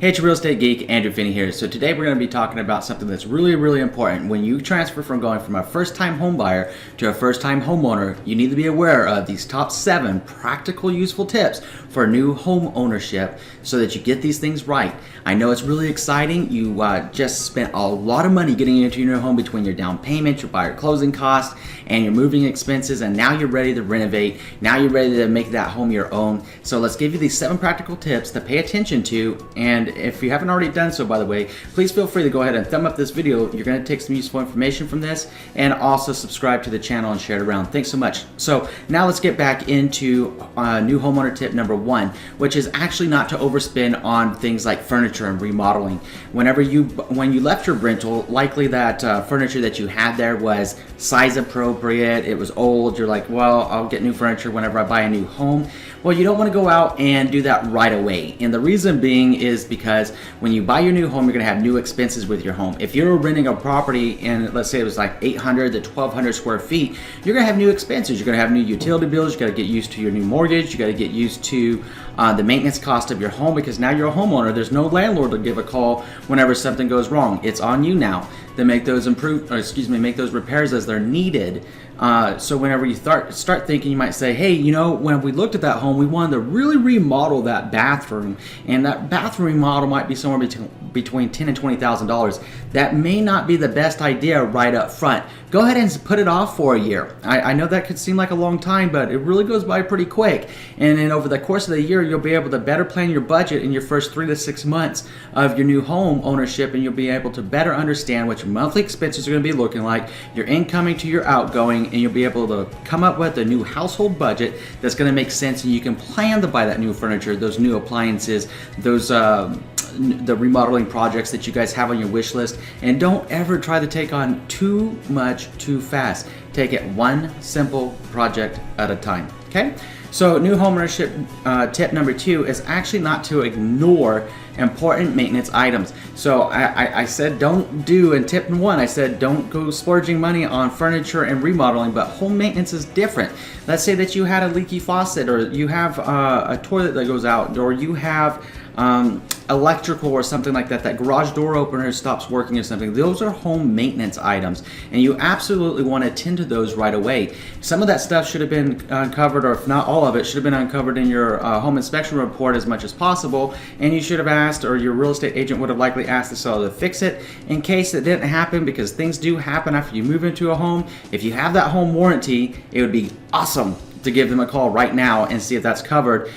Hey, it's your real estate geek, Andrew Finney here. So today we're going to be talking about something that's really important. When you transfer from going from a first-time home buyer to a first-time homeowner, you need to be aware of these top 7 practical, useful tips for new home ownership so that you get these things right. I know it's really exciting. You just spent a lot of money getting into your new home between your down payment, your buyer closing costs, and your moving expenses, and now you're ready to renovate. Now you're ready to make that home your own. So let's give you these 7 practical tips to pay attention to. And if you haven't already done so, by the way, please feel free to go ahead and thumb up this video. You're going to take some useful information from this, and also subscribe to the channel and share it around. Thanks so much. So now let's get back into new homeowner tip number 1, which is actually not to overspend on things like furniture and remodeling. When you left your rental, likely that furniture that you had there was size appropriate, it was old, you're like, well, I'll get new furniture whenever I buy a new home. Well, you don't want to go out and do that right away. And the reason being is because when you buy your new home, you're going to have new expenses with your home. If you're renting a property and let's say it was like 800 to 1200 square feet, you're going to have new expenses. You're going to have new utility bills. You got to get used to your new mortgage. You got to get used to the maintenance cost of your home, because now you're a homeowner. There's no landlord to give a call whenever something goes wrong. It's on you now to make those make those repairs as they're needed. So whenever you start thinking, you might say, hey, you know, when we looked at that home, we wanted to really remodel that bathroom, and that bathroom remodel might be somewhere between $10,000 and $20,000. That may not be the best idea right up front. Go ahead and put it off for a year. I know that could seem like a long time, but it really goes by pretty quick. And then over the course of the year, you'll be able to better plan your budget in your first 3 to 6 months of your new home ownership, and you'll be able to better understand what your monthly expenses are going to be looking like, your incoming to your outgoing, and you'll be able to come up with a new household budget that's going to make sense, and you can plan to buy that new furniture, those new appliances, those the remodeling projects that you guys have on your wish list. And don't ever try to take on too much too fast. Take it one simple project at a time. Okay? So new homeownership tip number 2 is actually not to ignore important maintenance items. So I said don't do, in tip 1, I said don't go splurging money on furniture and remodeling, but home maintenance is different. Let's say that you had a leaky faucet, or you have a toilet that goes out, or you have electrical or something like that, that garage door opener stops working or something. Those are home maintenance items, and you absolutely want to attend to those right away. Some of that stuff should have been uncovered, or if not all of it, should have been uncovered in your home inspection report as much as possible, and you should have asked, or your real estate agent would have likely asked the seller to fix it in case it didn't happen, because things do happen after you move into a home. If you have that home warranty, it would be awesome to give them a call right now and see if that's covered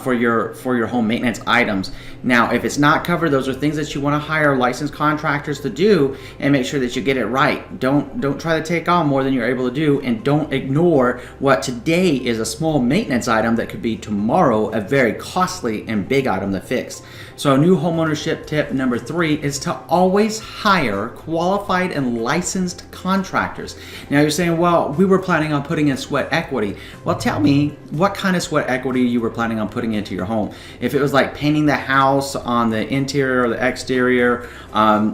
for your home maintenance items. Now, if it's not covered, those are things that you want to hire licensed contractors to do, and make sure that you get it right. Don't try to take on more than you're able to do, and don't ignore what today is a small maintenance item that could be tomorrow a very costly and big item to fix. So new homeownership tip number 3 is to always hire qualified and licensed contractors. Now you're saying, well, we were planning on putting in sweat equity. Well, tell me what kind of sweat equity you were planning on putting into your home. If it was like painting the house on the interior or the exterior,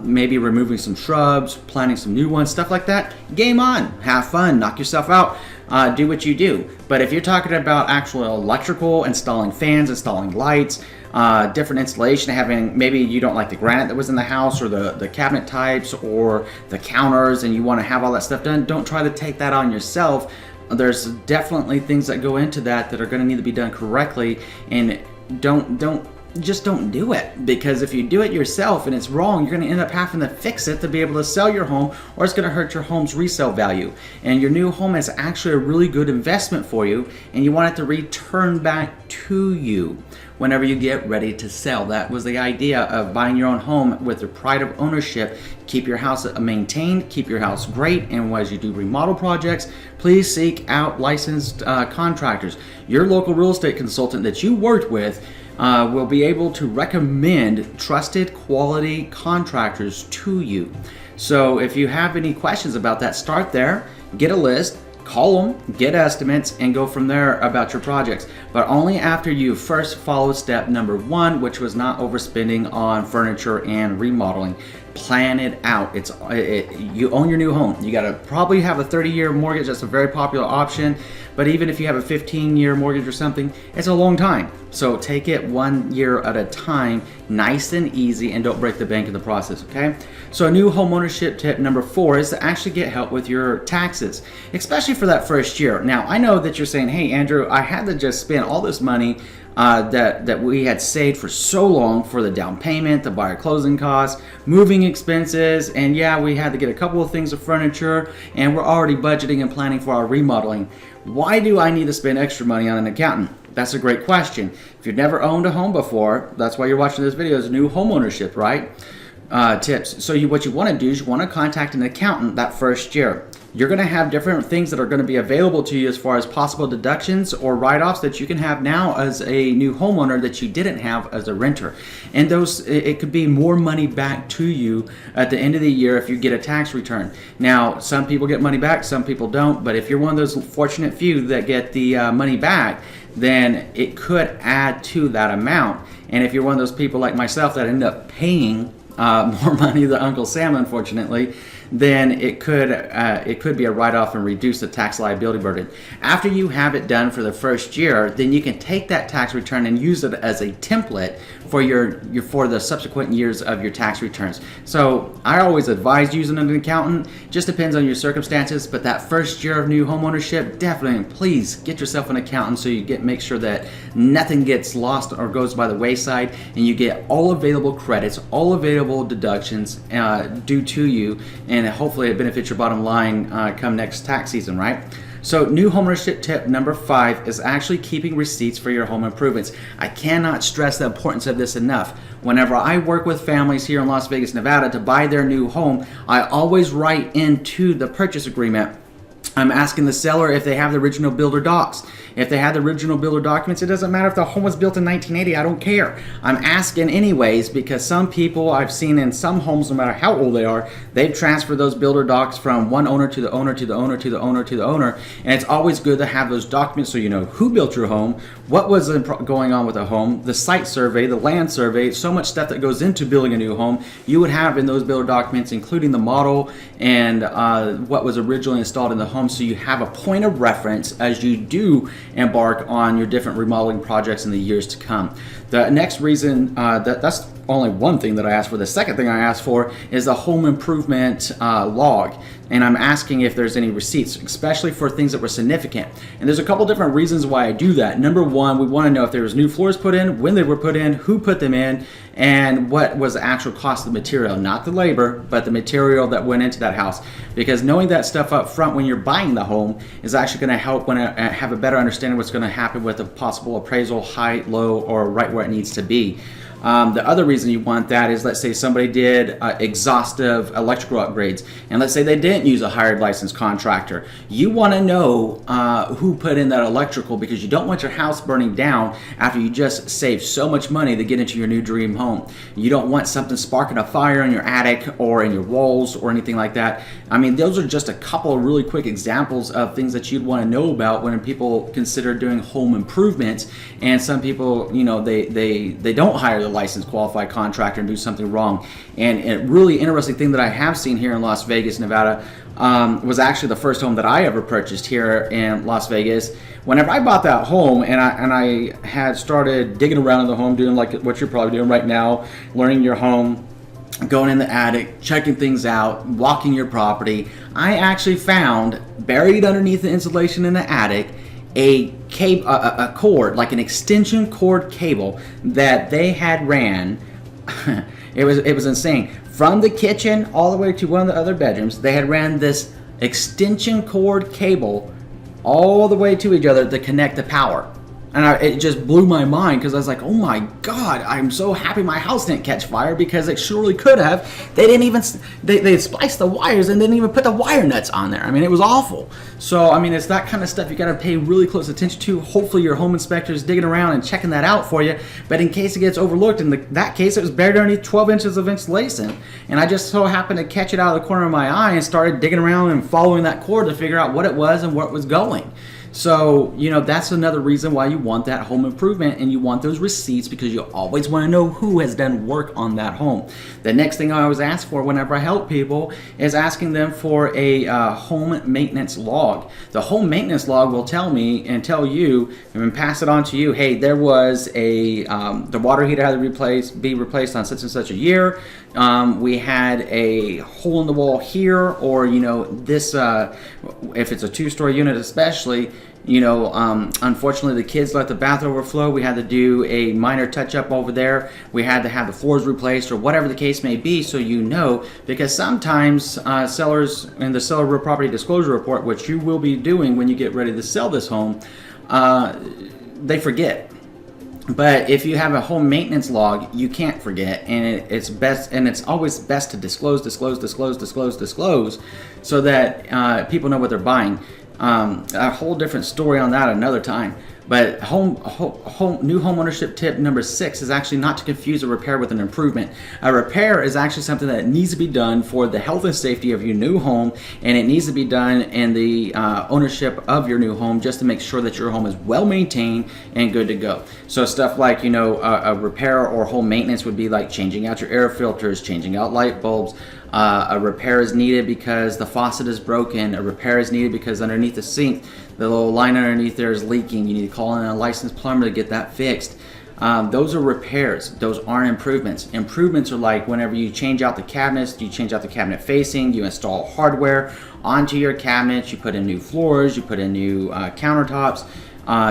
maybe removing some shrubs, planting some new ones, stuff like that, game on, have fun, knock yourself out. Do what you do. But if you're talking about actual electrical, installing fans, installing lights, different installation, having, maybe you don't like the granite that was in the house, or the cabinet types, or the counters, and you want to have all that stuff done, don't try to take that on yourself. There's definitely things that go into that are going to need to be done correctly, and just don't do it, because if you do it yourself and it's wrong, you're going to end up having to fix it to be able to sell your home, or it's going to hurt your home's resale value. And your new home is actually a really good investment for you, and you want it to return back to you whenever you get ready to sell. That was the idea of buying your own home with the pride of ownership. Keep your house maintained, keep your house great, and as you do remodel projects, please seek out licensed contractors. Your local real estate consultant that you worked with will be able to recommend trusted quality contractors to you. So if you have any questions about that, start there, get a list, call them, get estimates, and go from there about your projects. But only after you first follow step number 1, which was not overspending on furniture and remodeling. Plan it out. You own your new home. You got to probably have a 30-year mortgage. That's a very popular option. but even if you have a 15-year mortgage or something, it's a long time. So take it 1 year at a time, nice and easy, and don't break the bank in the process, okay? So a new homeownership tip number 4 is to actually get help with your taxes, especially for that first year. Now, I know that you're saying, hey, Andrew, I had to just spend all this money that we had saved for so long for the down payment, the buyer closing costs, moving expenses, and yeah, we had to get a couple of things of furniture, and we're already budgeting and planning for our remodeling. Why do I need to spend extra money on an accountant? That's a great question. If you've never owned a home before, that's why you're watching this video, is new homeownership, right? Tips. So what you want to do is you want to contact an accountant that first year. You're going to have different things that are going to be available to you as far as possible deductions or write-offs that you can have now as a new homeowner that you didn't have as a renter. And those, it could be more money back to you at the end of the year if you get a tax return. Now, some people get money back, some people don't, but if you're one of those fortunate few that get the money back, then it could add to that amount. And if you're one of those people like myself that end up paying more money than Uncle Sam, unfortunately, then it could be a write-off and reduce the tax liability burden. After you have it done for the first year, then you can take that tax return and use it as a template for the subsequent years of your tax returns. So I always advise using an accountant. Just depends on your circumstances, but that first year of new homeownership, definitely please get yourself an accountant so you make sure that nothing gets lost or goes by the wayside, and you get all available credits, all available deductions due to you, and hopefully it benefits your bottom line come next tax season, right? So new homeownership tip number 5 is actually keeping receipts for your home improvements. I cannot stress the importance of this enough. Whenever I work with families here in Las Vegas, Nevada to buy their new home, I always write into the purchase agreement, I'm asking the seller if they have the original builder docs. If they have the original builder documents, it doesn't matter if the home was built in 1980, I don't care. I'm asking anyways because some people I've seen in some homes, no matter how old they are, they've transferred those builder docs from one owner to the owner to the owner to the owner to the owner. And it's always good to have those documents so you know who built your home, what was going on with the home, the site survey, the land survey, so much stuff that goes into building a new home. You would have in those builder documents, including the model and what was originally installed in the home, so you have a point of reference as you do embark on your different remodeling projects in the years to come. The next reason, that's only one thing that I asked for. The second thing I asked for is the home improvement log. And I'm asking if there's any receipts, especially for things that were significant. And there's a couple different reasons why I do that. Number one, we want to know if there was new floors put in, when they were put in, who put them in, and what was the actual cost of the material. Not the labor, but the material that went into that house. Because knowing that stuff up front when you're buying the home is actually going to help when I have a better understanding what's going to happen with a possible appraisal, high, low, or right where it needs to be. The other reason you want that is, let's say somebody did exhaustive electrical upgrades, and let's say they didn't use a hired licensed contractor. You want to know who put in that electrical, because you don't want your house burning down after you just saved so much money to get into your new dream home. You don't want something sparking a fire in your attic or in your walls or anything like that. I mean, those are just a couple of really quick examples of things that you'd want to know about when people consider doing home improvements. And some people, you know, they don't hire the licensed qualified contractor and do something wrong. And a really interesting thing that I have seen here in Las Vegas, Nevada, was actually the first home that I ever purchased here in Las Vegas. Whenever I bought that home and I had started digging around in the home, doing like what you're probably doing right now, learning your home, going in the attic, checking things out, walking your property, I actually found buried underneath the insulation in the attic a cord, like an extension cord cable that they had ran. It was insane. From the kitchen all the way to one of the other bedrooms, they had ran this extension cord cable all the way to each other to connect the power. And it just blew my mind, because I was like, oh my God, I'm so happy my house didn't catch fire, because it surely could have. They didn't even, they spliced the wires and didn't even put the wire nuts on there. I mean, it was awful. So, I mean, it's that kind of stuff you got to pay really close attention to. Hopefully your home inspector is digging around and checking that out for you. But in case it gets overlooked, in that case, it was buried underneath 12 inches of insulation. And I just so happened to catch it out of the corner of my eye and started digging around and following that cord to figure out what it was and where it was going. So, that's another reason why you want that home improvement and you want those receipts, because you always want to know who has done work on that home. The next thing I always ask for whenever I help people is asking them for a home maintenance log. The home maintenance log will tell me and tell you and pass it on to you, hey, there was the water heater had to be replaced on such and such a year. We had a hole in the wall here, or this if it's a 2-story unit especially, unfortunately the kids let the bath overflow. We had to do a minor touch up over there. We had to have the floors replaced, or whatever the case may be. So because sometimes sellers in the seller real property disclosure report, which you will be doing when you get ready to sell this home, they forget. But if you have a home maintenance log, you can't forget, and it's always best to disclose, so that people know what they're buying. A whole different story on that another time. But new home ownership tip number 6 is actually not to confuse a repair with an improvement. A repair is actually something that needs to be done for the health and safety of your new home, and it needs to be done in the ownership of your new home, just to make sure that your home is well maintained and good to go. So stuff like a repair or home maintenance would be like changing out your air filters, changing out light bulbs. A repair is needed because the faucet is broken. A repair is needed because underneath the sink, the little line underneath there is leaking. You need to call in a licensed plumber to get that fixed. Those are repairs. Those aren't improvements. Improvements are like whenever you change out the cabinets, you change out the cabinet facing, you install hardware onto your cabinets, you put in new floors, you put in new countertops,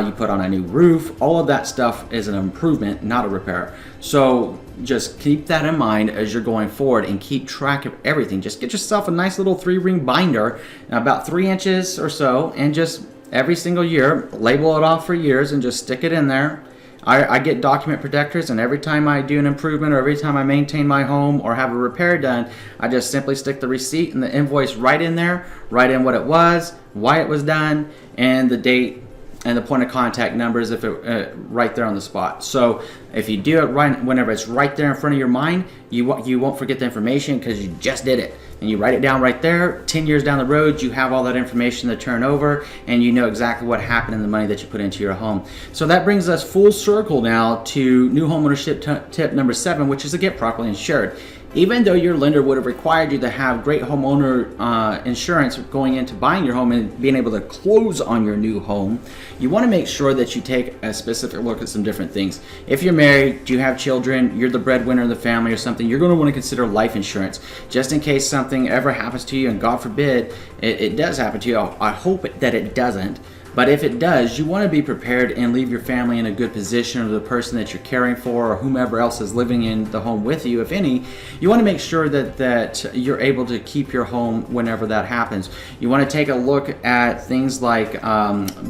you put on a new roof. All of that stuff is an improvement, not a repair. So just keep that in mind as you're going forward and keep track of everything. Just get yourself a nice little 3-ring binder, about 3 inches or so, and just every single year label it off for years and just stick it in there. I get document protectors, and every time I do an improvement or every time I maintain my home or have a repair done, I just simply stick the receipt and the invoice right in there, write in what it was, why it was done, and the date and the point of contact numbers if it right there on the spot. So if you do it right whenever it's right there in front of your mind, you won't forget the information because you just did it. And you write it down right there. 10 years down the road, you have all that information to turn over, and you know exactly what happened in the money that you put into your home. So that brings us full circle now to new homeownership tip number 7, which is to get properly insured. Even though your lender would have required you to have great homeowner insurance going into buying your home and being able to close on your new home, you want to make sure that you take a specific look at some different things. If you're married, you have children, you're the breadwinner of the family or something, you're going to want to consider life insurance just in case something ever happens to you, and God forbid it does happen to you. I hope that it doesn't. But if it does, you want to be prepared and leave your family in a good position, or the person that you're caring for, or whomever else is living in the home with you, if any. You want to make sure that you're able to keep your home whenever that happens. You want to take a look at things like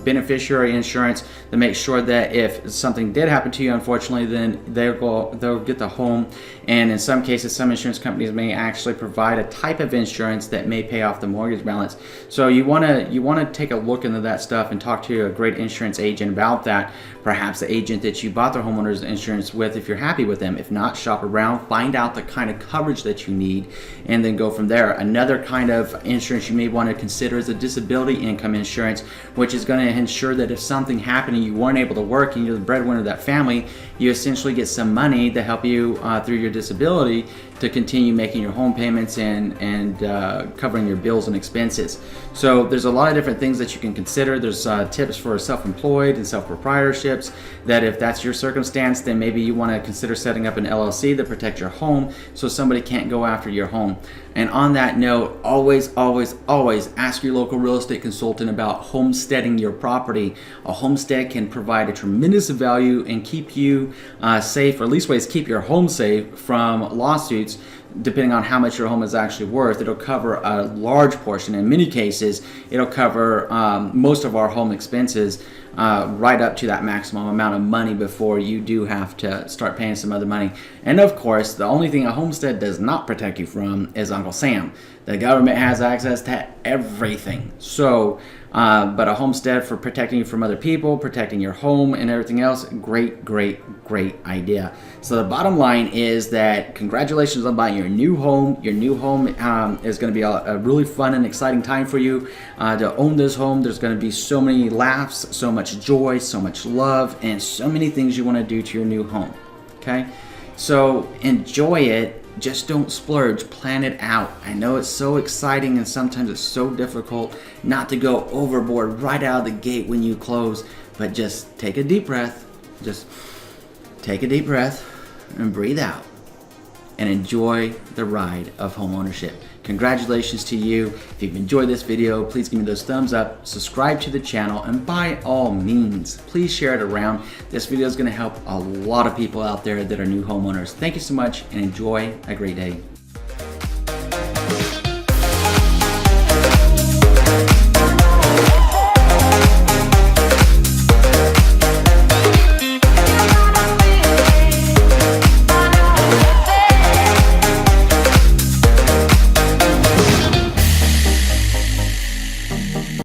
beneficiary insurance to make sure that if something did happen to you, unfortunately, then they'll get the home. And in some cases, some insurance companies may actually provide a type of insurance that may pay off the mortgage balance. So you want to take a look into that stuff and talk to a great insurance agent about that. Perhaps the agent that you bought their homeowner's insurance with, if you're happy with them. If not, shop around, find out the kind of coverage that you need, and then go from there. Another kind of insurance you may want to consider is a disability income insurance, which is going to ensure that if something happened and you weren't able to work and you're the breadwinner of that family, you essentially get some money to help you through your disability to continue making your home payments and covering your bills and expenses. So there's a lot of different things that you can consider. There's tips for self-employed and self-proprietorships, that if that's your circumstance, then maybe you want to consider setting up an LLC to protect your home so somebody can't go after your home. And on that note, always ask your local real estate consultant about homesteading your property. A homestead can provide a tremendous value and keep you safe, or at least ways keep your home safe from lawsuits. Depending on how much your home is actually worth, it'll cover a large portion. In many cases, it'll cover most of our home expenses right up to that maximum amount of money before you do have to start paying some other money. And of course, the only thing a homestead does not protect you from is Uncle Sam. The government has access to everything. So But a homestead for protecting you from other people, protecting your home and everything else, great, great, great idea. So the bottom line is that congratulations on buying your new home. Your new home is going to be a really fun and exciting time for you to own this home. There's going to be so many laughs, so much joy, so much love, and so many things you want to do to your new home. Okay? So enjoy it. Just don't splurge, plan it out. I know it's so exciting and sometimes it's so difficult not to go overboard right out of the gate when you close, but just take a deep breath. Just take a deep breath and breathe out and enjoy the ride of homeownership. Congratulations to you. If you've enjoyed this video, please give me those thumbs up, subscribe to the channel, and by all means, please share it around. This video is going to help a lot of people out there that are new homeowners. Thank you so much and enjoy a great day.